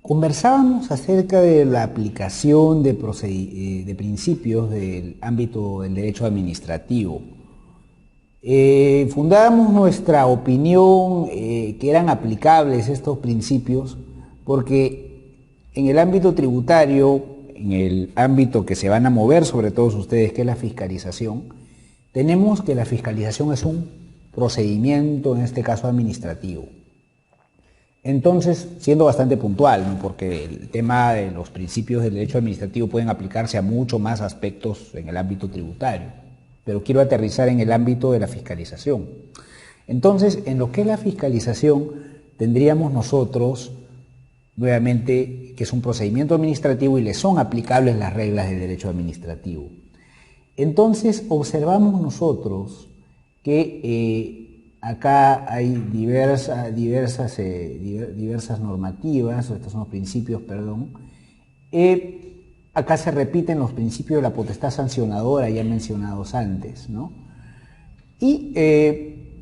Conversábamos acerca de la aplicación de principios del ámbito del derecho administrativo. Fundábamos nuestra opinión que eran aplicables estos principios porque en el ámbito tributario, en el ámbito que se van a mover sobre todos ustedes, que es la fiscalización, tenemos que la fiscalización es un procedimiento, en este caso administrativo. Entonces, siendo bastante puntual, ¿no? Porque el tema de los principios del derecho administrativo pueden aplicarse a mucho más aspectos en el ámbito tributario, pero quiero aterrizar en el ámbito de la fiscalización. Entonces, en lo que es la fiscalización, tendríamos nosotros, nuevamente, que es un procedimiento administrativo y le son aplicables las reglas del derecho administrativo. Entonces, observamos nosotros que acá hay diversas normativas, estos son los principios, perdón. Acá se repiten los principios de la potestad sancionadora ya mencionados antes, ¿no? Y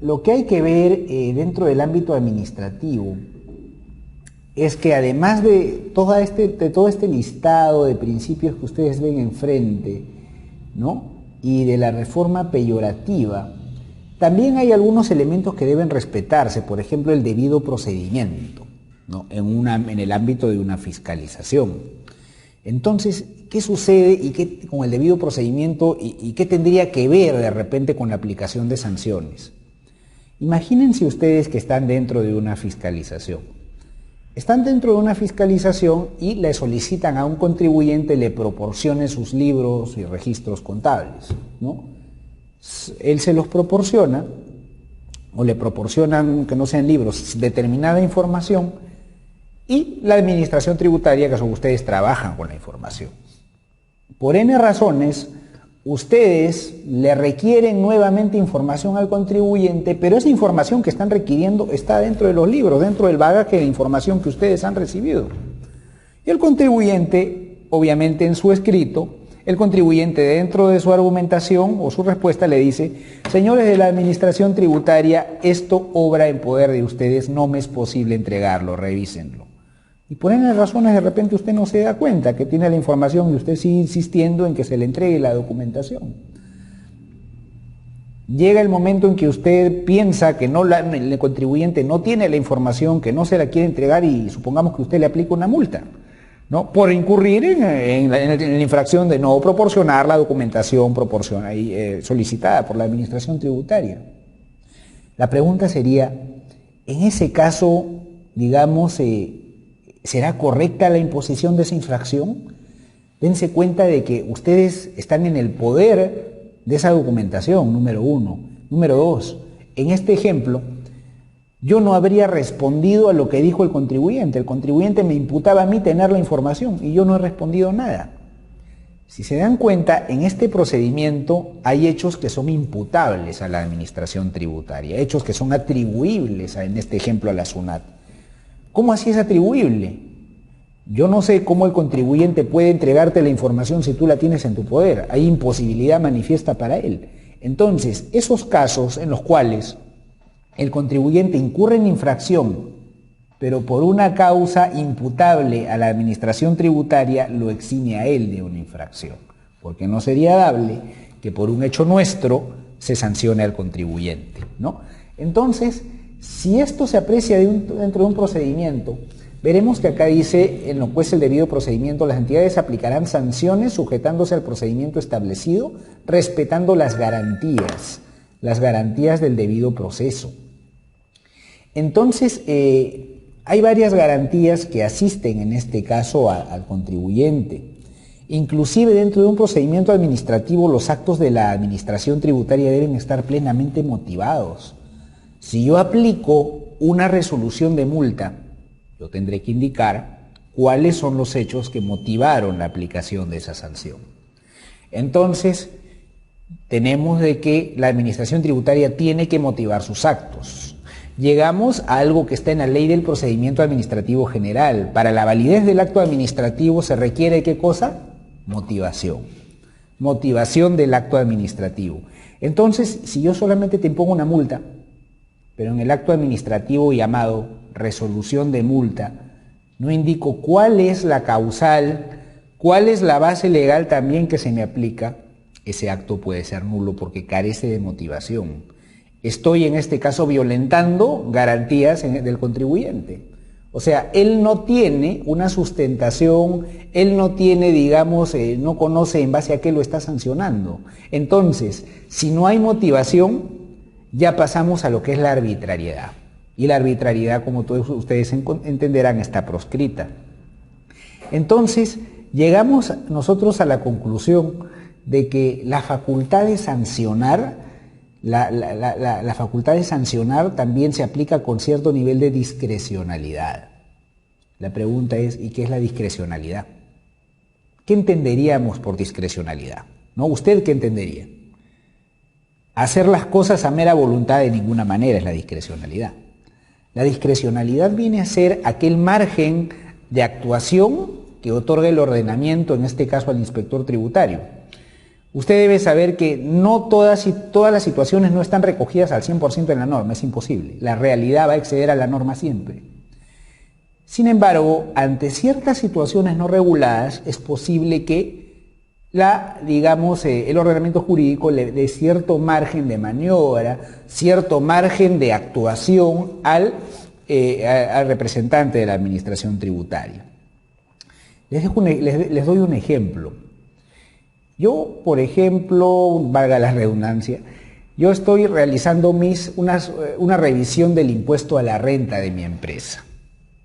lo que hay que ver dentro del ámbito administrativo es que además de todo este listado de principios que ustedes ven enfrente, ¿no? Y de la reforma peyorativa, también hay algunos elementos que deben respetarse, por ejemplo, el debido procedimiento, ¿no? en el ámbito de una fiscalización. Entonces, ¿qué sucede con el debido procedimiento y qué tendría que ver de repente con la aplicación de sanciones? Imagínense ustedes que están dentro de una fiscalización. Están dentro de una fiscalización y le solicitan a un contribuyente le proporcione sus libros y registros contables, ¿no? Él se los proporciona, o le proporcionan, que no sean libros, determinada información, y la administración tributaria, que son ustedes, trabajan con la información. Por N razones, ustedes le requieren nuevamente información al contribuyente, pero esa información que están requiriendo está dentro de los libros, dentro del bagaje de información que ustedes han recibido. Y el contribuyente, obviamente en su escrito, el contribuyente dentro de su argumentación o su respuesta le dice: señores de la administración tributaria, esto obra en poder de ustedes, no me es posible entregarlo, revísenlo. Y por N razones de repente usted no se da cuenta que tiene la información y usted sigue insistiendo en que se le entregue la documentación. Llega el momento en que usted piensa que el contribuyente no tiene la información, que no se la quiere entregar y supongamos que usted le aplica una multa, ¿no? Por incurrir en la infracción de no proporcionar la documentación solicitada por la administración tributaria. La pregunta sería, en ese caso, digamos, ¿será correcta la imposición de esa infracción? Dense cuenta de que ustedes están en el poder de esa documentación, número uno. Número dos, en este ejemplo, yo no habría respondido a lo que dijo el contribuyente. El contribuyente me imputaba a mí tener la información y yo no he respondido nada. Si se dan cuenta, en este procedimiento hay hechos que son imputables a la administración tributaria, hechos que son atribuibles, en este ejemplo, a la SUNAT. ¿Cómo así es atribuible? Yo no sé cómo el contribuyente puede entregarte la información si tú la tienes en tu poder. Hay imposibilidad manifiesta para él. Entonces, esos casos en los cuales el contribuyente incurre en infracción, pero por una causa imputable a la administración tributaria, lo exime a él de una infracción, porque no sería dable que por un hecho nuestro se sancione al contribuyente, ¿no? Entonces, si esto se aprecia dentro de un procedimiento, veremos que acá dice, en lo que es el debido procedimiento, las entidades aplicarán sanciones sujetándose al procedimiento establecido, respetando las garantías del debido proceso. Entonces, hay varias garantías que asisten en este caso al contribuyente. Inclusive dentro de un procedimiento administrativo, los actos de la administración tributaria deben estar plenamente motivados. Si yo aplico una resolución de multa, yo tendré que indicar cuáles son los hechos que motivaron la aplicación de esa sanción. Entonces, tenemos de que la administración tributaria tiene que motivar sus actos. Llegamos a algo que está en la ley del procedimiento administrativo general. Para la validez del acto administrativo se requiere, ¿qué cosa? Motivación. Motivación del acto administrativo. Entonces, si yo solamente te impongo una multa, pero en el acto administrativo llamado resolución de multa, no indico cuál es la causal, cuál es la base legal también que se me aplica, ese acto puede ser nulo porque carece de motivación. Estoy en este caso violentando garantías del contribuyente. O sea, él no tiene una sustentación, él no tiene, digamos, no conoce en base a qué lo está sancionando. Entonces, si no hay motivación, ya pasamos a lo que es la arbitrariedad. Y la arbitrariedad, como todos ustedes entenderán, está proscrita. Entonces, llegamos nosotros a la conclusión de que la facultad de sancionar, la facultad de sancionar también se aplica con cierto nivel de discrecionalidad. La pregunta es, ¿y qué es la discrecionalidad? ¿Qué entenderíamos por discrecionalidad? ¿No? ¿Usted qué entendería? Hacer las cosas a mera voluntad de ninguna manera es la discrecionalidad. La discrecionalidad viene a ser aquel margen de actuación que otorga el ordenamiento, en este caso al inspector tributario. Usted debe saber que no todas las situaciones no están recogidas al 100% en la norma, es imposible. La realidad va a exceder a la norma siempre. Sin embargo, ante ciertas situaciones no reguladas, es posible que el ordenamiento jurídico le dé cierto margen de maniobra, cierto margen de actuación al representante de la administración tributaria. Les doy un ejemplo. Yo, por ejemplo, valga la redundancia, yo estoy realizando una revisión del impuesto a la renta de mi empresa,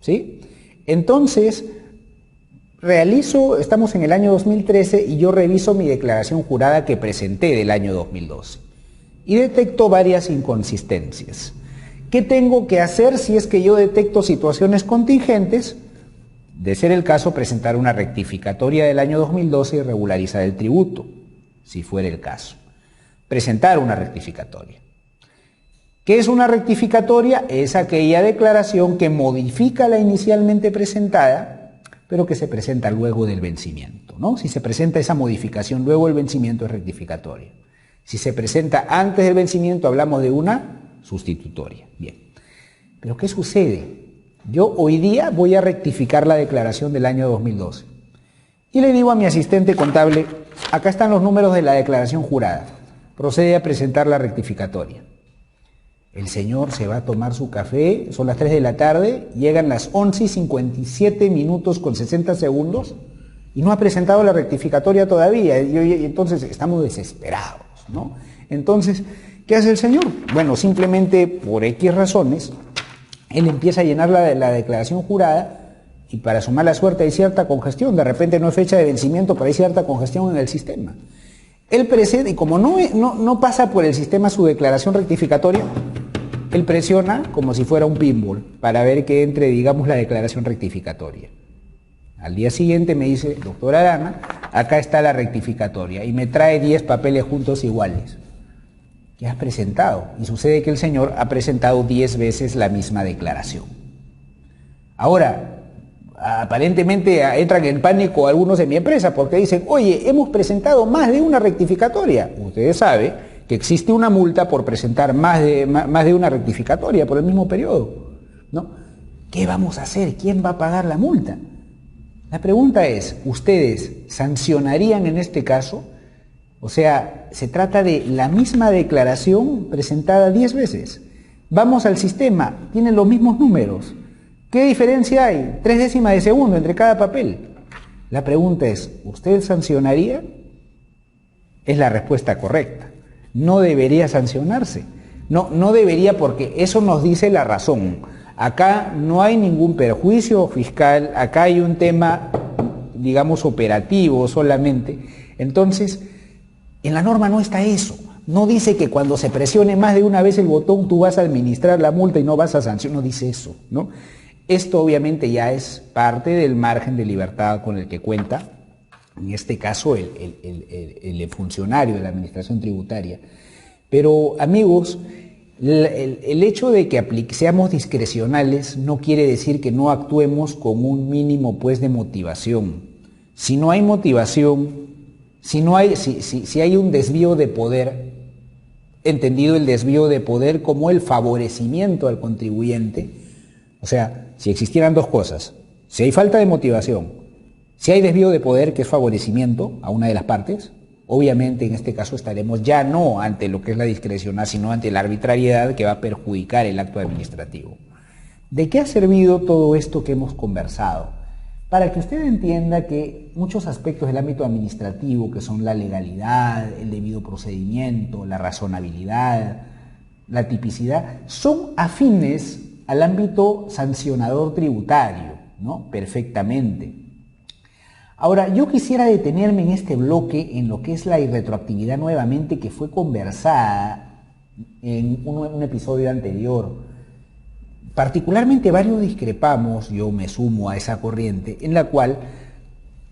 ¿sí? Entonces, estamos en el año 2013 y yo reviso mi declaración jurada que presenté del año 2012 y detecto varias inconsistencias. ¿Qué tengo que hacer si es que yo detecto situaciones contingentes? De ser el caso, presentar una rectificatoria del año 2012 y regularizar el tributo, si fuera el caso. Presentar una rectificatoria. ¿Qué es una rectificatoria? Es aquella declaración que modifica la inicialmente presentada, pero que se presenta luego del vencimiento, ¿no? Si se presenta esa modificación luego del vencimiento es rectificatoria. Si se presenta antes del vencimiento hablamos de una sustitutoria. Bien. ¿Pero qué sucede? Yo hoy día voy a rectificar la declaración del año 2012 y le digo a mi asistente contable, acá están los números de la declaración jurada, procede a presentar la rectificatoria. El señor se va a tomar su café, son las 3 de la tarde, llegan las 11:57 con 60 segundos y no ha presentado la rectificatoria todavía, y entonces estamos desesperados, ¿no? Entonces, ¿qué hace el señor? Bueno, simplemente por X razones, él empieza a llenar la declaración jurada y para su mala suerte hay cierta congestión, de repente no es fecha de vencimiento, pero hay cierta congestión en el sistema. Él presenta, y como no pasa por el sistema su declaración rectificatoria, él presiona como si fuera un pinball para ver que entre, digamos, la declaración rectificatoria. Al día siguiente me dice, doctor Arana, acá está la rectificatoria y me trae 10 papeles juntos iguales. ¿Qué has presentado? Y sucede que el señor ha presentado 10 veces la misma declaración. Ahora, aparentemente entran en pánico algunos de mi empresa porque dicen, oye, hemos presentado más de una rectificatoria. Ustedes saben que existe una multa por presentar más de una rectificatoria por el mismo periodo, ¿no? ¿Qué vamos a hacer? ¿Quién va a pagar la multa? La pregunta es, ¿ustedes sancionarían en este caso? O sea, se trata de la misma declaración presentada 10 veces. Vamos al sistema, tienen los mismos números. ¿Qué diferencia hay? 3 décimas de segundo entre cada papel. La pregunta es, ¿usted sancionaría? Es la respuesta correcta. No debería sancionarse. No debería, porque eso nos dice la razón. Acá no hay ningún perjuicio fiscal, acá hay un tema, digamos, operativo solamente. Entonces, en la norma no está eso. No dice que cuando se presione más de una vez el botón tú vas a administrar la multa y no vas a sancionar. No dice eso, ¿no? Esto obviamente ya es parte del margen de libertad con el que cuenta, en este caso, el funcionario de la administración tributaria. Pero, amigos, el hecho de que seamos discrecionales no quiere decir que no actuemos con un mínimo, pues, de motivación. Si no hay motivación, si hay un desvío de poder, entendido el desvío de poder como el favorecimiento al contribuyente, o sea, si existieran dos cosas, Si hay falta de motivación, si hay desvío de poder, que es favorecimiento a una de las partes, obviamente en este caso estaremos ya no ante lo que es la discrecionalidad, sino ante la arbitrariedad que va a perjudicar el acto administrativo. ¿De qué ha servido todo esto que hemos conversado? Para que usted entienda que muchos aspectos del ámbito administrativo, que son la legalidad, el debido procedimiento, la razonabilidad, la tipicidad, son afines al ámbito sancionador tributario, ¿no? Perfectamente. Ahora, yo quisiera detenerme en este bloque en lo que es la irretroactividad nuevamente, que fue conversada en un episodio anterior. Particularmente varios discrepamos, yo me sumo a esa corriente, en la cual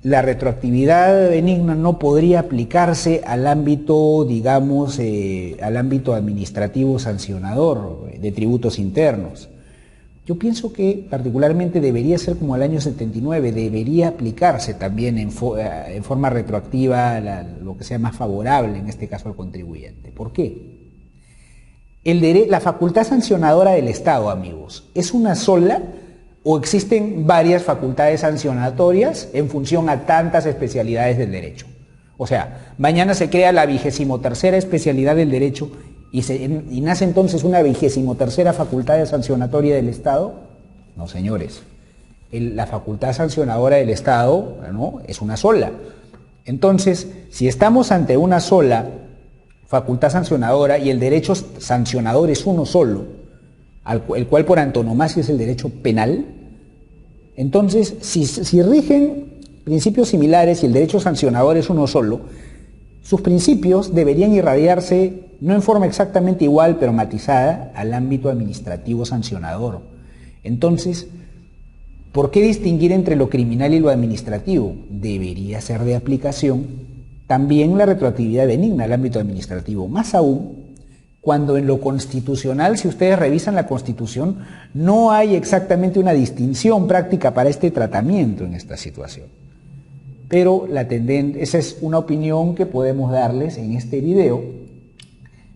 la retroactividad benigna no podría aplicarse al ámbito, digamos, al ámbito administrativo sancionador de tributos internos. Yo pienso que particularmente debería ser como el año 79, debería aplicarse también en forma retroactiva lo que sea más favorable, en este caso al contribuyente. ¿Por qué? La facultad sancionadora del Estado, amigos, ¿es una sola o existen varias facultades sancionatorias en función a tantas especialidades del derecho? O sea, mañana se crea la 23ª especialidad del derecho y nace entonces una 23ª facultad sancionatoria del Estado. No, señores, la facultad sancionadora del Estado, ¿no?, es una sola. Entonces, si estamos ante una sola facultad sancionadora y el derecho sancionador es uno solo, el cual por antonomasia es el derecho penal, entonces si rigen principios similares y el derecho sancionador es uno solo, sus principios deberían irradiarse no en forma exactamente igual, pero matizada al ámbito administrativo sancionador. Entonces, ¿por qué distinguir entre lo criminal y lo administrativo? Debería ser de aplicación también la retroactividad benigna al ámbito administrativo, más aún cuando en lo constitucional, si ustedes revisan la Constitución, no hay exactamente una distinción práctica para este tratamiento en esta situación. Pero esa es una opinión que podemos darles en este video,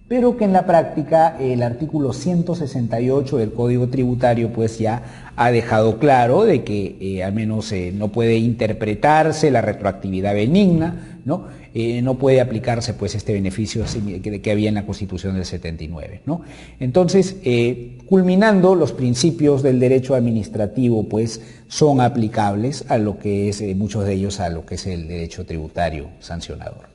pero que en la práctica el artículo 168 del Código Tributario pues ya ha dejado claro de que al menos no puede interpretarse la retroactividad benigna, ¿no? No puede aplicarse pues este beneficio que había en la Constitución del 79, ¿no? Entonces, culminando, los principios del derecho administrativo pues son aplicables a lo que es, muchos de ellos, a lo que es el derecho tributario sancionador.